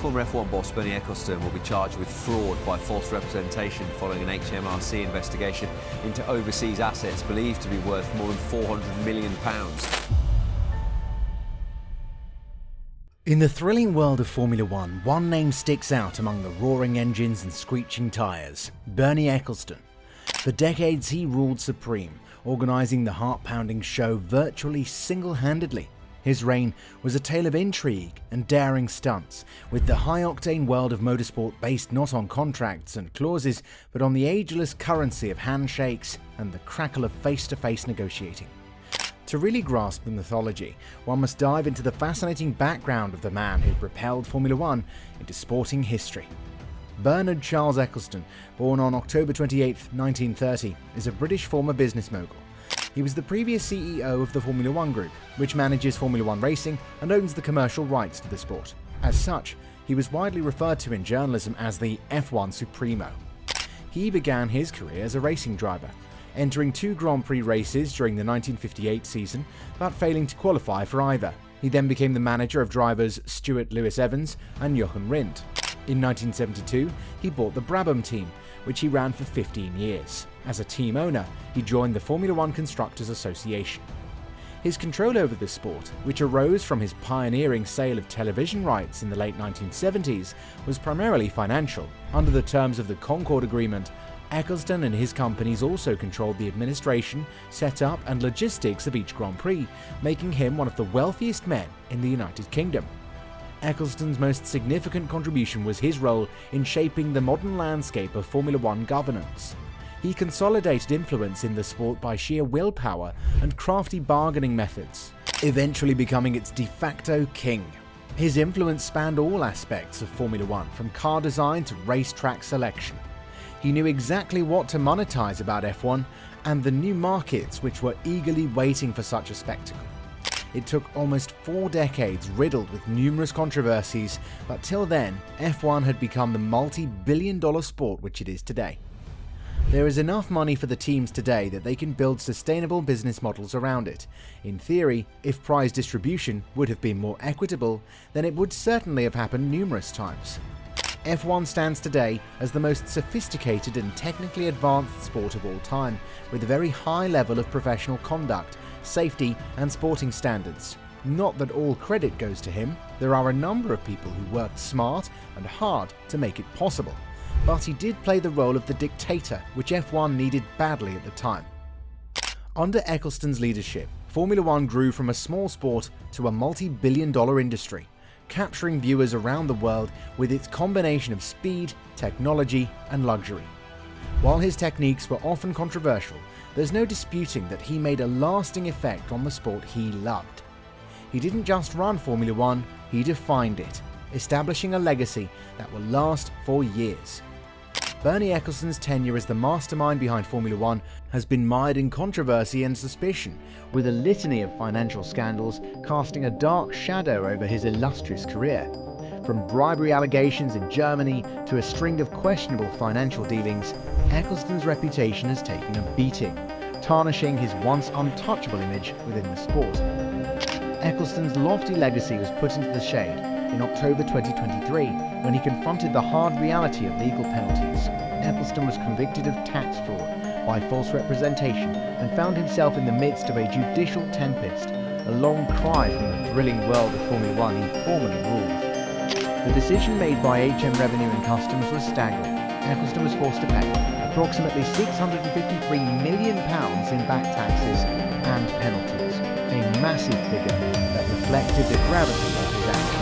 former F1 boss Bernie Ecclestone will be charged with fraud by false representation following an HMRC investigation into overseas assets believed to be worth more than £400 million. In the thrilling world of Formula One, one name sticks out among the roaring engines and screeching tyres: Bernie Ecclestone. For decades he ruled supreme, organising the heart-pounding show virtually single-handedly. His reign was a tale of intrigue and daring stunts, with the high-octane world of motorsport based not on contracts and clauses, but on the ageless currency of handshakes and the crackle of face-to-face negotiating. To really grasp the mythology, one must dive into the fascinating background of the man who propelled Formula One into sporting history. Bernard Charles Ecclestone, born on October 28, 1930, is a British former business mogul. He was the previous CEO of the Formula One Group, which manages Formula One racing and owns the commercial rights to the sport. As such, he was widely referred to in journalism as the F1 Supremo. He began his career as a racing driver, entering 2 Grand Prix races during the 1958 season, but failing to qualify for either. He then became the manager of drivers Stuart Lewis-Evans and Jochen Rindt. In 1972, he bought the Brabham team, which he ran for 15 years. As a team owner, he joined the Formula One Constructors Association. His control over the sport, which arose from his pioneering sale of television rights in the late 1970s, was primarily financial. Under the terms of the Concord Agreement, Ecclestone and his companies also controlled the administration, setup and logistics of each Grand Prix, making him one of the wealthiest men in the United Kingdom. Ecclestone's most significant contribution was his role in shaping the modern landscape of Formula One governance. He consolidated influence in the sport by sheer willpower and crafty bargaining methods, eventually becoming its de facto king. His influence spanned all aspects of Formula One, from car design to racetrack selection. He knew exactly what to monetize about F1 and the new markets which were eagerly waiting for such a spectacle. It took almost 4 decades riddled with numerous controversies, but till then, F1 had become the multi-billion-dollar sport which it is today. There is enough money for the teams today that they can build sustainable business models around it. In theory, if prize distribution would have been more equitable, then it would certainly have happened numerous times. F1 stands today as the most sophisticated and technically advanced sport of all time, with a very high level of professional conduct, safety and sporting standards. Not that all credit goes to him, there are a number of people who worked smart and hard to make it possible. But he did play the role of the dictator, which F1 needed badly at the time. Under Ecclestone's leadership, Formula One grew from a small sport to a multi-billion-dollar industry, capturing viewers around the world with its combination of speed, technology and luxury. While his techniques were often controversial, there's no disputing that he made a lasting effect on the sport he loved. He didn't just run Formula One, he defined it, establishing a legacy that will last for years. Bernie Ecclestone's tenure as the mastermind behind Formula One has been mired in controversy and suspicion, with a litany of financial scandals casting a dark shadow over his illustrious career. From bribery allegations in Germany to a string of questionable financial dealings, Ecclestone's reputation has taken a beating, tarnishing his once untouchable image within the sport. Ecclestone's lofty legacy was put into the shade in October 2023 when he confronted the hard reality of legal penalties. Ecclestone was convicted of tax fraud by false representation and found himself in the midst of a judicial tempest, a long cry from the thrilling world of Formula One he formerly ruled. The decision made by HM Revenue and Customs was staggering. Ecclestone was forced to pay approximately £653 million in back taxes and penalties, a massive figure that reflected the gravity of his actions.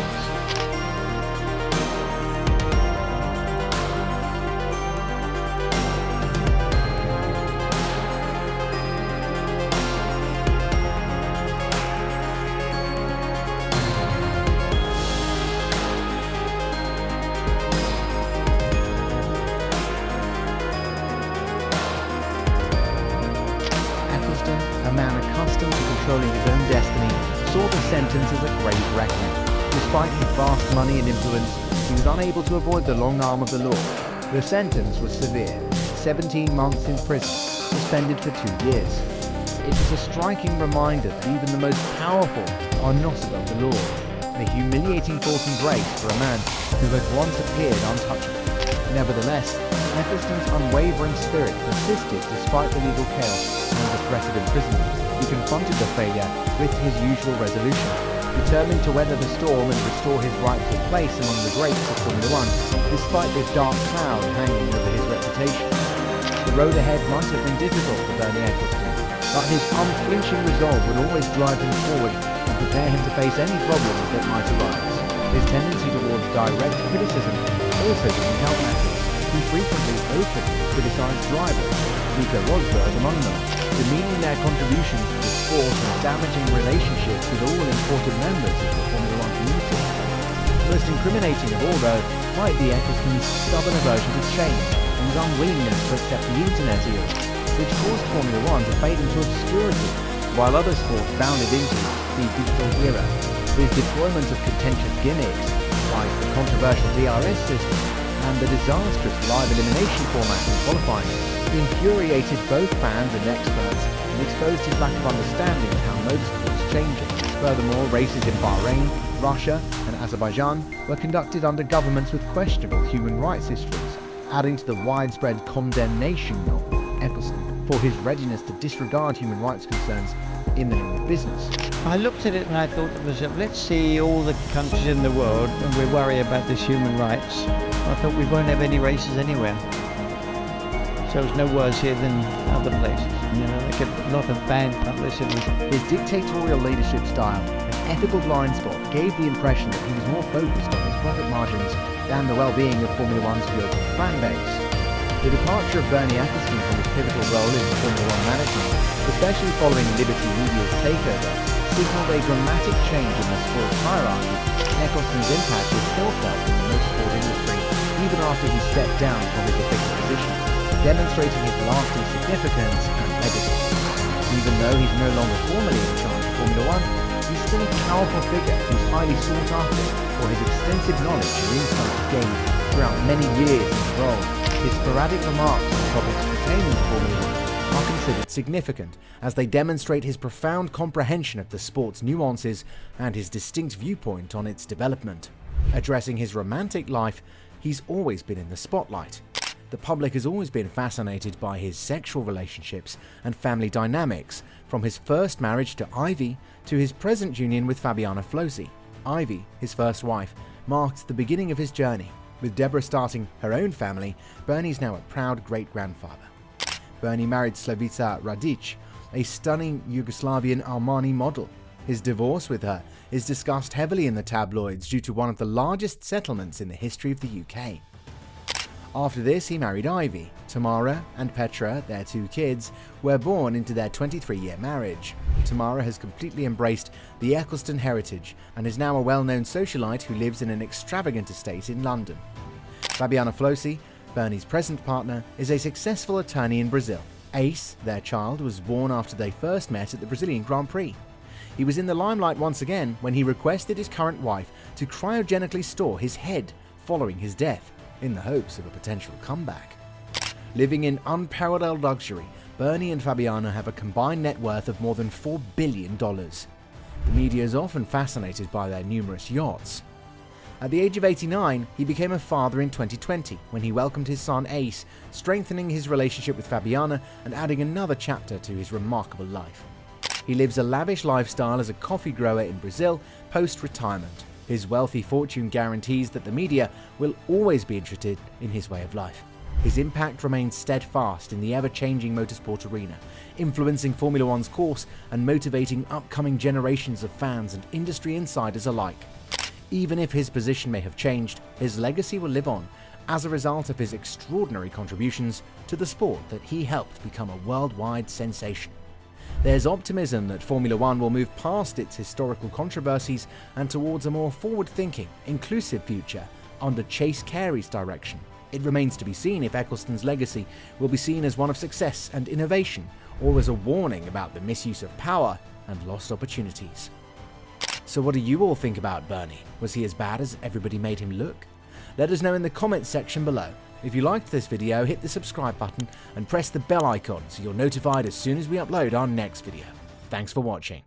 A man accustomed to controlling his own destiny, saw the sentence as a grave reckoning. Despite his vast money and influence, he was unable to avoid the long arm of the law. The sentence was severe: 17 months in prison, suspended for 2 years. It was a striking reminder that even the most powerful are not above the law. a humiliating false embrace for a man who had once appeared untouchable. Nevertheless, Ecclestone's unwavering spirit persisted despite the legal chaos and the threat of imprisonment. He confronted the failure with his usual resolution, determined to weather the storm and restore his rightful place among the greats of Formula One, despite the dark cloud hanging over his reputation. The road ahead might have been difficult for Bernie Ecclestone, but his unflinching resolve would always drive him forward and prepare him to face any problems that might arise. His tendency towards direct criticism also didn't help matters. He frequently openly criticised drivers, Nico Rosberg among them, demeaning their contributions to the sport and damaging relationships with all important members of the Formula One community. Most incriminating of all, though, might be Ecclestone's stubborn aversion to change and his unwillingness to accept the internet era, which caused Formula One to fade into obscurity, while other sports bounded into the digital era. His deployment of contentious gimmicks, like the controversial DRS system and the disastrous live elimination format in qualifying, infuriated both fans and experts and exposed his lack of understanding of how motorsport is changing. Furthermore, races in Bahrain, Russia and Azerbaijan were conducted under governments with questionable human rights histories, adding to the widespread condemnation of Ecclestone for his readiness to disregard human rights concerns in the name of business. I looked at it and I thought to myself, let's see all the countries in the world and we worry about this human rights. I thought we won't have any races anywhere. So it's no worse here than other places. You know, they get a lot of bad publicity. His dictatorial leadership style and ethical blind spot gave the impression that he was more focused on his profit margins than the well-being of Formula One's global fan base. The departure of Bernie Ecclestone from his pivotal role in Formula One management, especially following Liberty Media's takeover, signaled a dramatic change in the sport's hierarchy. Ecclestone's impact was still felt in the motorsport industry, even after he stepped down from his official position, demonstrating his lasting significance and legacy. Even though he's no longer formally in charge of Formula One, he's still a powerful figure who's highly sought after for his extensive knowledge and insight gained throughout many years in his role. His sporadic remarks on topics pertaining to Formula One are considered significant, as they demonstrate his profound comprehension of the sport's nuances and his distinct viewpoint on its development. Addressing his romantic life, he's always been in the spotlight. The public has always been fascinated by his sexual relationships and family dynamics, from his first marriage to Ivy to his present union with Fabiana Flosi. Ivy, his first wife, marked the beginning of his journey. With Deborah starting her own family, Bernie's now a proud great-grandfather. Bernie married Slavica Radic, a stunning Yugoslavian Armani model. His divorce with her is discussed heavily in the tabloids due to one of the largest settlements in the history of the UK. After this, he married Ivy. Tamara and Petra, their two kids, were born into their 23-year marriage. Tamara has completely embraced the Ecclestone heritage and is now a well-known socialite who lives in an extravagant estate in London. Fabiana Flosi, Bernie's present partner, is a successful attorney in Brazil. Ace, their child, was born after they first met at the Brazilian Grand Prix. He was in the limelight once again when he requested his current wife to cryogenically store his head following his death, in the hopes of a potential comeback. Living in unparalleled luxury, Bernie and Fabiana have a combined net worth of more than $4 billion. The media is often fascinated by their numerous yachts. At the age of 89, he became a father in 2020 when he welcomed his son Ace, strengthening his relationship with Fabiana and adding another chapter to his remarkable life. He lives a lavish lifestyle as a coffee grower in Brazil post-retirement. His wealthy fortune guarantees that the media will always be interested in his way of life. His impact remains steadfast in the ever-changing motorsport arena, influencing Formula One's course and motivating upcoming generations of fans and industry insiders alike. Even if his position may have changed, his legacy will live on as a result of his extraordinary contributions to the sport that he helped become a worldwide sensation. There's optimism that Formula One will move past its historical controversies and towards a more forward-thinking, inclusive future under Chase Carey's direction. It remains to be seen if Ecclestone's legacy will be seen as one of success and innovation, or as a warning about the misuse of power and lost opportunities. So what do you all think about Bernie? Was he as bad as everybody made him look? Let us know in the comments section below. If you liked this video, hit the subscribe button and press the bell icon so you're notified as soon as we upload our next video. Thanks for watching.